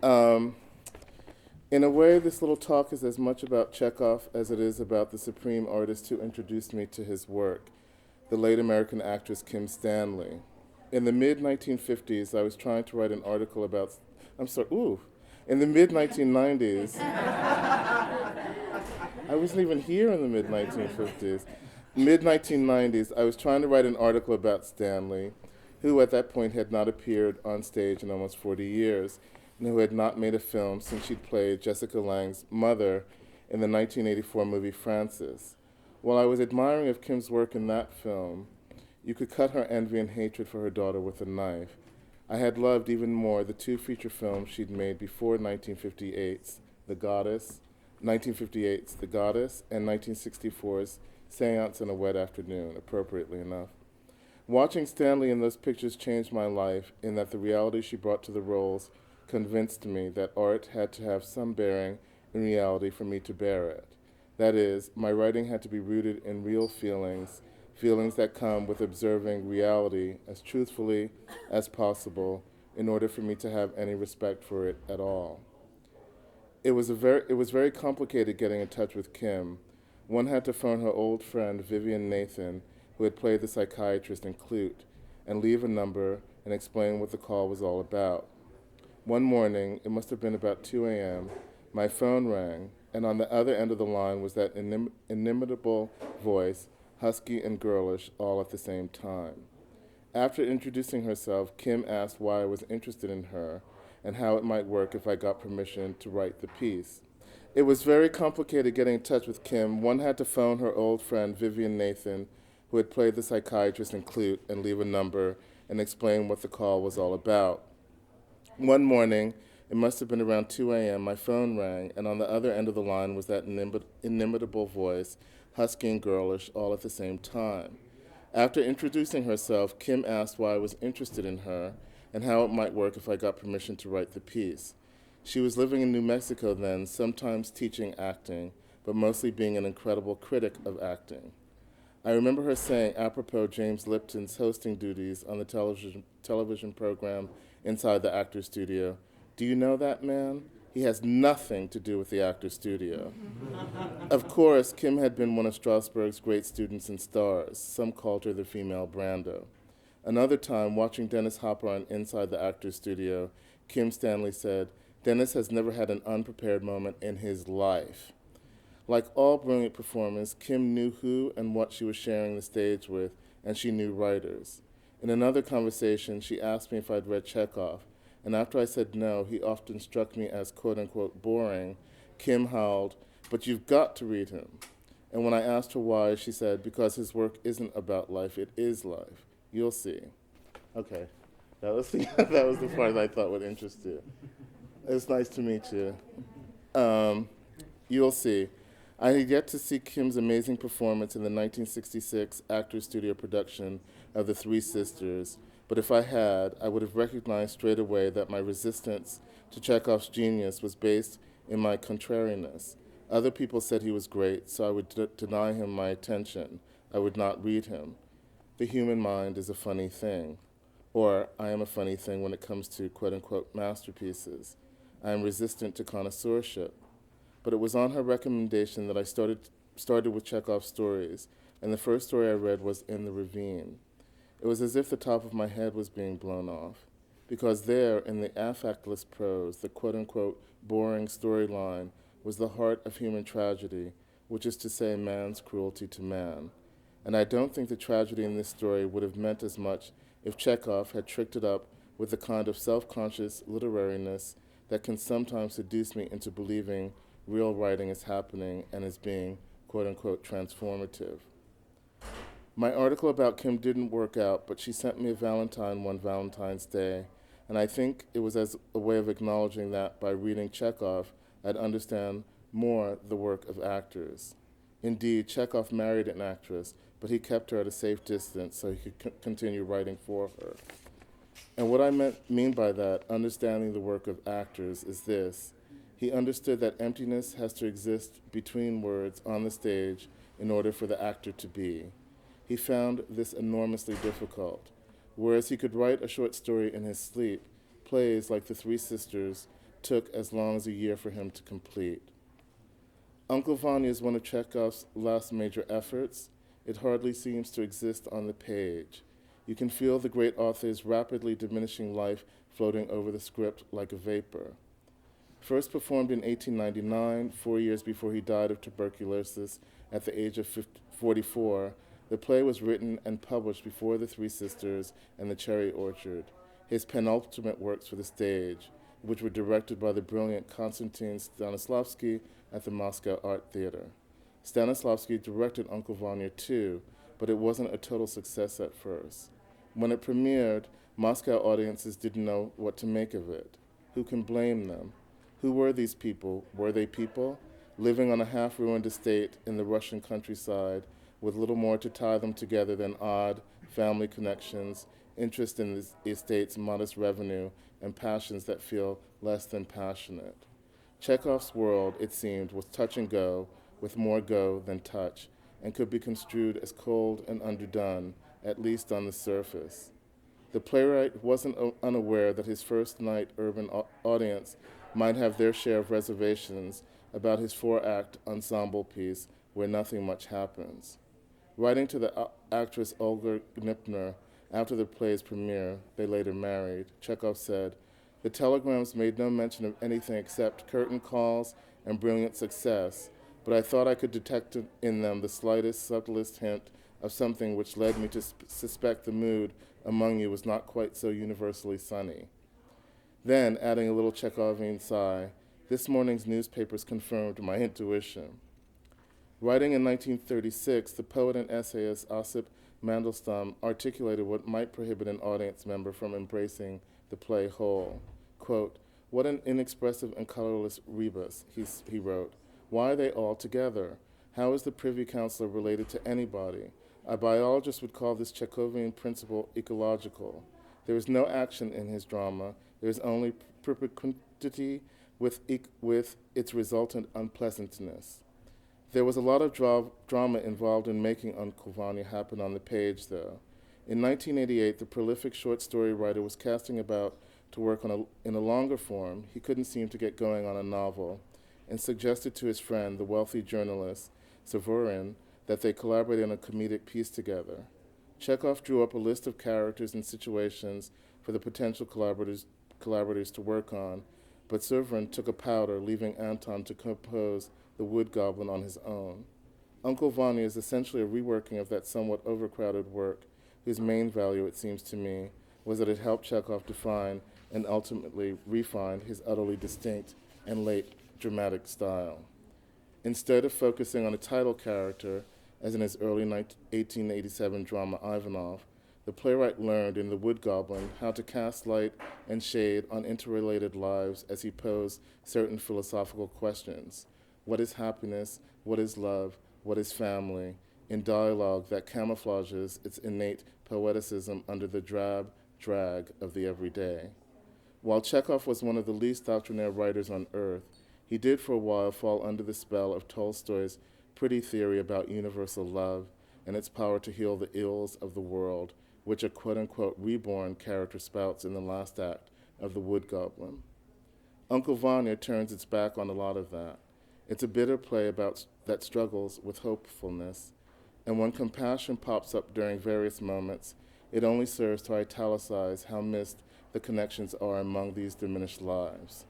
Um, in a way, this little talk is as much about Chekhov as it is about the supreme artist who introduced me to his work, the late American actress Kim Stanley. In the mid 1950s, I was trying to write an article about. I'm sorry, ooh. In the mid 1990s, I wasn't even here in the mid 1950s. Mid 1990s, I was trying to write an article about Stanley, who at that point had not appeared on stage in almost 40 years, and who had not made a film since she'd played Jessica Lange's mother in the 1984 movie Frances. While I was admiring of Kim's work in that film, you could cut her envy and hatred for her daughter with a knife. I had loved even more the two feature films she'd made before 1958's The Goddess, 1958's The Goddess, and 1964's Seance on a Wet Afternoon, appropriately enough. Watching Stanley in those pictures changed my life in that the reality she brought to the roles convinced me that art had to have some bearing in reality for me to bear it. That is, my writing had to be rooted in real feelings, feelings that come with observing reality as truthfully as possible in order for me to have any respect for it at all. It was very complicated getting in touch with Kim. One had to phone her old friend Vivian Nathan, who had played the psychiatrist in Clute, and leave a number and explain what the call was all about. One morning, it must have been about 2 a.m., my phone rang, and on the other end of the line was that inimitable voice, husky and girlish, all at the same time. After introducing herself, Kim asked why I was interested in her and how it might work if I got permission to write the piece. It was very complicated getting in touch with Kim. One had to phone her old friend Vivian Nathan, who had played the psychiatrist in Clute, and leave a number and explain what the call was all about. One morning, it must have been around 2 a.m., my phone rang, and on the other end of the line was that inimitable voice, husky and girlish, all at the same time. After introducing herself, Kim asked why I was interested in her and how it might work if I got permission to write the piece. She was living in New Mexico then, sometimes teaching acting, but mostly being an incredible critic of acting. I remember her saying, apropos James Lipton's hosting duties on the television program Inside the Actor's Studio, do you know that man? He has nothing to do with the actor's studio. Of course, Kim had been one of Strasberg's great students and stars. Some called her the female Brando. Another time, watching Dennis Hopper on Inside the Actor's Studio, Kim Stanley said, Dennis has never had an unprepared moment in his life. Like all brilliant performers, Kim knew who and what she was sharing the stage with, and she knew writers. In another conversation, she asked me if I'd read Chekhov, and after I said no, he often struck me as quote unquote boring. Kim howled, but you've got to read him. And when I asked her why, she said, because his work isn't about life, it is life. You'll see. Okay, that was the part that I thought would interest you. It's nice to meet you. Um, you'll see. I had yet to see Kim's amazing performance in the 1966 Actors Studio production of The Three Sisters, but if I had, I would have recognized straight away that my resistance to Chekhov's genius was based in my contrariness. Other people said he was great, so I would deny him my attention. I would not read him. The human mind is a funny thing. Or I am a funny thing when it comes to quote unquote masterpieces. I am resistant to connoisseurship. But it was on her recommendation that I started with Chekhov's stories, and the first story I read was In the Ravine. It was as if the top of my head was being blown off, because there, in the affectless prose, the quote-unquote boring storyline, was the heart of human tragedy, which is to say man's cruelty to man. And I don't think the tragedy in this story would have meant as much if Chekhov had tricked it up with the kind of self-conscious literariness that can sometimes seduce me into believing real writing is happening and is being, quote-unquote, transformative. My article about Kim didn't work out, but she sent me a Valentine one Valentine's Day, and I think it was as a way of acknowledging that by reading Chekhov, I'd understand more the work of actors. Indeed, Chekhov married an actress, but he kept her at a safe distance so he could continue writing for her. And what I mean by that, understanding the work of actors, is this. He understood that emptiness has to exist between words on the stage in order for the actor to be. He found this enormously difficult. Whereas he could write a short story in his sleep, plays like The Three Sisters took as long as a year for him to complete. Uncle Vanya is one of Chekhov's last major efforts. It hardly seems to exist on the page. You can feel the great author's rapidly diminishing life floating over the script like a vapor. First performed in 1899, 4 years before he died of tuberculosis at the age of 44, the play was written and published before The Three Sisters and The Cherry Orchard, his penultimate works for the stage, which were directed by the brilliant Konstantin Stanislavski at the Moscow Art Theater. Stanislavski directed Uncle Vanya too, but it wasn't a total success at first. When it premiered, Moscow audiences didn't know what to make of it. Who can blame them? Who were these people? Were they people? Living on a half-ruined estate in the Russian countryside with little more to tie them together than odd family connections, interest in the estate's modest revenue, and passions that feel less than passionate. Chekhov's world, it seemed, was touch and go, with more go than touch, and could be construed as cold and underdone, at least on the surface. The playwright wasn't unaware that his first-night urban audience might have their share of reservations about his four-act ensemble piece where nothing much happens. Writing to the actress Olga Gnipner after the play's premiere, they later married, Chekhov said, "The telegrams made no mention of anything except curtain calls and brilliant success, but I thought I could detect in them the slightest, subtlest hint of something which led me to suspect the mood among you was not quite so universally sunny." Then, adding a little Chekhovian sigh, "This morning's newspapers confirmed my intuition." Writing in 1936, the poet and essayist Osip Mandelstam articulated what might prohibit an audience member from embracing the play whole. Quote, "What an inexpressive and colorless rebus," he wrote. "Why are they all together? How is the Privy Councillor related to anybody? A biologist would call this Chekhovian principle ecological. There is no action in his drama. There is only perpetuity with its resultant unpleasantness." There was a lot of drama involved in making Uncle Vanya happen on the page, though. In 1988, the prolific short story writer was casting about to work in a longer form. He couldn't seem to get going on a novel, and suggested to his friend, the wealthy journalist Severin, that they collaborate on a comedic piece together. Chekhov drew up a list of characters and situations for the potential collaborators to work on, but Severin took a powder, leaving Anton to compose The Wood Goblin on his own. Uncle Vanya is essentially a reworking of that somewhat overcrowded work, whose main value, it seems to me, was that it helped Chekhov define and ultimately refine his utterly distinct and late dramatic style. Instead of focusing on a title character, as in his early 1887 drama Ivanov, the playwright learned in The Wood Goblin how to cast light and shade on interrelated lives as he posed certain philosophical questions. What is happiness? What is love? What is family? In dialogue that camouflages its innate poeticism under the drab drag of the everyday. While Chekhov was one of the least doctrinaire writers on earth, he did for a while fall under the spell of Tolstoy's pretty theory about universal love and its power to heal the ills of the world, which a quote-unquote reborn character spouts in the last act of The Wood Goblin. Uncle Vanya turns its back on a lot of that. It's a bitter play that struggles with hopefulness, and when compassion pops up during various moments, it only serves to italicize how missed the connections are among these diminished lives.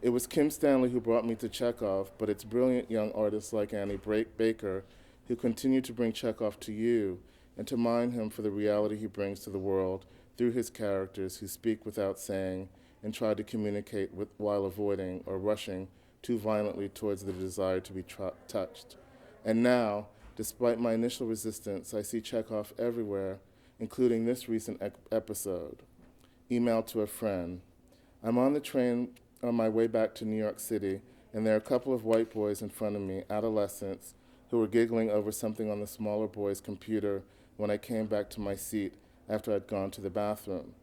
It was Kim Stanley who brought me to Chekhov, but it's brilliant young artists like Annie Baker who continue to bring Chekhov to you and to mine him for the reality he brings to the world through his characters who speak without saying and try to communicate while avoiding or rushing too violently towards the desire to be touched. And now, despite my initial resistance, I see Chekhov everywhere, including this recent episode. Email to a friend. I'm on the train on my way back to New York City, and there are a couple of white boys in front of me, adolescents, who were giggling over something on the smaller boy's computer when I came back to my seat after I'd gone to the bathroom.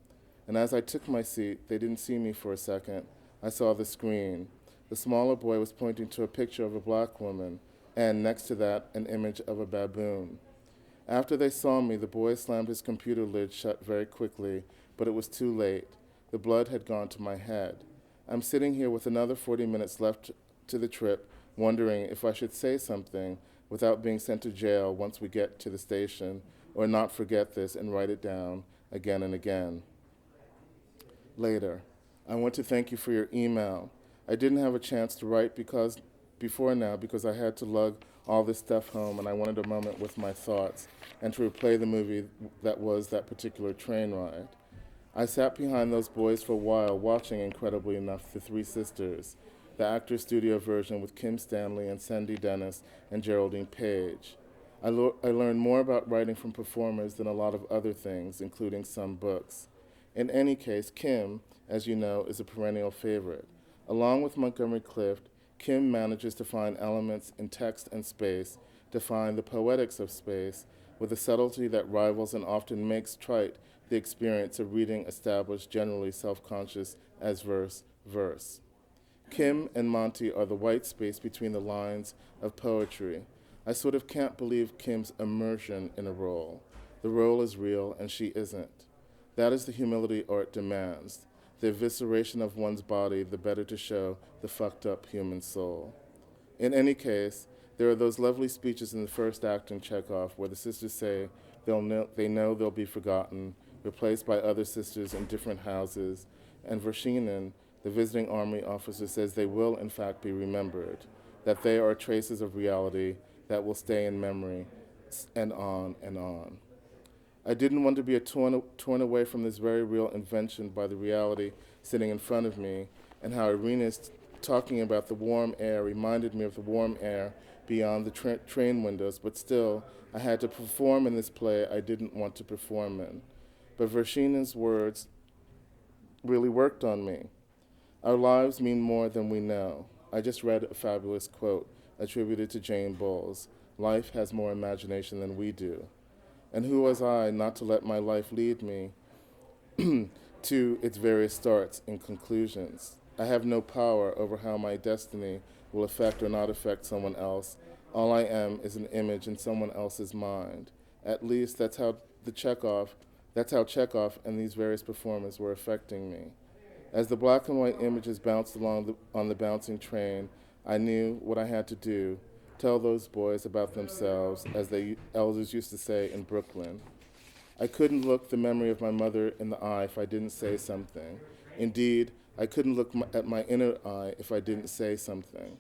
And as I took my seat, they didn't see me for a second. I saw the screen. The smaller boy was pointing to a picture of a black woman, and next to that, an image of a baboon. After they saw me, the boy slammed his computer lid shut very quickly, but it was too late. The blood had gone to my head. I'm sitting here with another 40 minutes left to the trip, wondering if I should say something without being sent to jail once we get to the station, or not forget this and write it down again and again. Later, I want to thank you for your email. I didn't have a chance to write before now because I had to lug all this stuff home and I wanted a moment with my thoughts and to replay the movie that was that particular train ride. I sat behind those boys for a while watching, incredibly enough, The Three Sisters, the Actors Studio version with Kim Stanley and Sandy Dennis and Geraldine Page. I learned more about writing from performers than a lot of other things, including some books. In any case, Kim, as you know, is a perennial favorite. Along with Montgomery Clift, Kim manages to find elements in text and space, to find the poetics of space, with a subtlety that rivals and often makes trite the experience of reading established, generally self-conscious as verse. Kim and Monty are the white space between the lines of poetry. I sort of can't believe Kim's immersion in a role. The role is real and she isn't. That is the humility art demands, the evisceration of one's body, the better to show the fucked up human soul. In any case, there are those lovely speeches in the first act in Chekhov where the sisters say they know they'll be forgotten, replaced by other sisters in different houses, and Vershinin, the visiting army officer, says they will in fact be remembered, that they are traces of reality that will stay in memory, and on and on. I didn't want to be torn away from this very real invention by the reality sitting in front of me, and how Irina's talking about the warm air reminded me of the warm air beyond the train windows, but still, I had to perform in this play I didn't want to perform in. But Vershinin's words really worked on me. Our lives mean more than we know. I just read a fabulous quote attributed to Jane Bowles. Life has more imagination than we do. And who was I not to let my life lead me to its various starts and conclusions? I have no power over how my destiny will affect or not affect someone else. All I am is an image in someone else's mind. At least that's how Chekhov and these various performers were affecting me. As the black and white images bounced along on the bouncing train, I knew what I had to do, tell those boys about themselves, as the elders used to say in Brooklyn. I couldn't look the memory of my mother in the eye if I didn't say something. Indeed, I couldn't look at my inner eye if I didn't say something.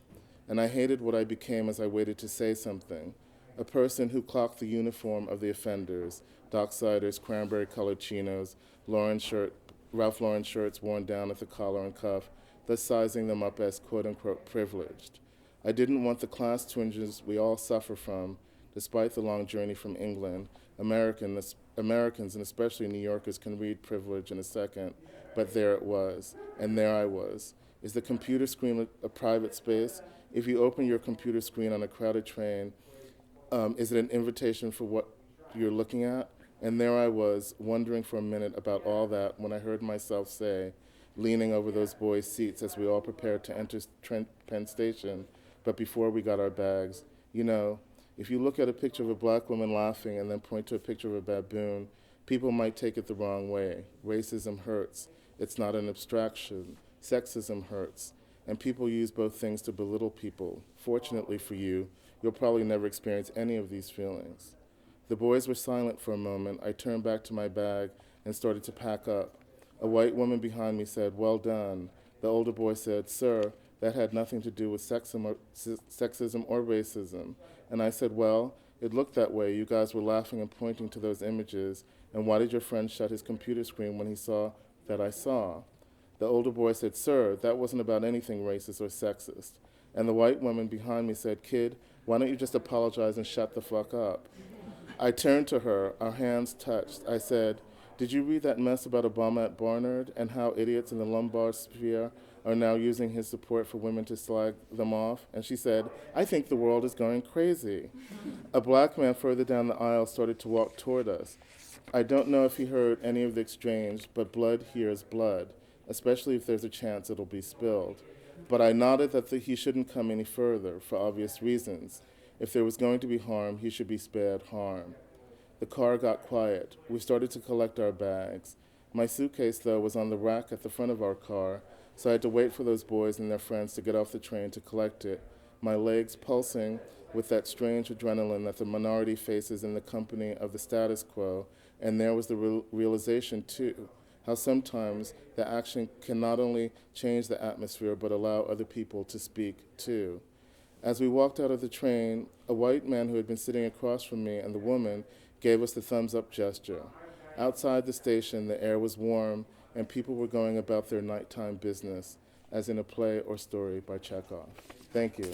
And I hated what I became as I waited to say something, a person who clocked the uniform of the offenders, docksiders, cranberry-colored chinos, Ralph Lauren shirts worn down at the collar and cuff, thus sizing them up as quote-unquote privileged. I didn't want the class twinges we all suffer from, despite the long journey from England. Americans, and especially New Yorkers, can read privilege in a second, but there it was, and there I was. Is the computer screen a private space? If you open your computer screen on a crowded train, is it an invitation for what you're looking at? And there I was, wondering for a minute about all that when I heard myself say, leaning over those boys' seats as we all prepared to enter Penn Station, but before we got our bags, you know, if you look at a picture of a black woman laughing and then point to a picture of a baboon, people might take it the wrong way. Racism hurts. It's not an abstraction. Sexism hurts. And people use both things to belittle people. Fortunately for you, you'll probably never experience any of these feelings. The boys were silent for a moment. I turned back to my bag and started to pack up. A white woman behind me said, "Well done." The older boy said, "Sir, that had nothing to do with sexism or racism." And I said, "Well, it looked that way. You guys were laughing and pointing to those images. And why did your friend shut his computer screen when he saw that I saw?" The older boy said, "Sir, that wasn't about anything racist or sexist." And the white woman behind me said, "Kid, why don't you just apologize and shut the fuck up?" I turned to her, our hands touched. I said, "Did you read that mess about Obama at Barnard and how idiots in the Lombard sphere are now using his support for women to slag them off?" And she said, "I think the world is going crazy." A black man further down the aisle started to walk toward us. I don't know if he heard any of the exchange, but blood hears blood, especially if there's a chance it'll be spilled. But I nodded that he shouldn't come any further, for obvious reasons. If there was going to be harm, he should be spared harm. The car got quiet. We started to collect our bags. My suitcase, though, was on the rack at the front of our car, so I had to wait for those boys and their friends to get off the train to collect it, my legs pulsing with that strange adrenaline that the minority faces in the company of the status quo, and there was the realization, too, how sometimes the action can not only change the atmosphere but allow other people to speak, too. As we walked out of the train, a white man who had been sitting across from me and the woman gave us the thumbs-up gesture. Outside the station, the air was warm, and people were going about their nighttime business, as in a play or story by Chekhov. Thank you.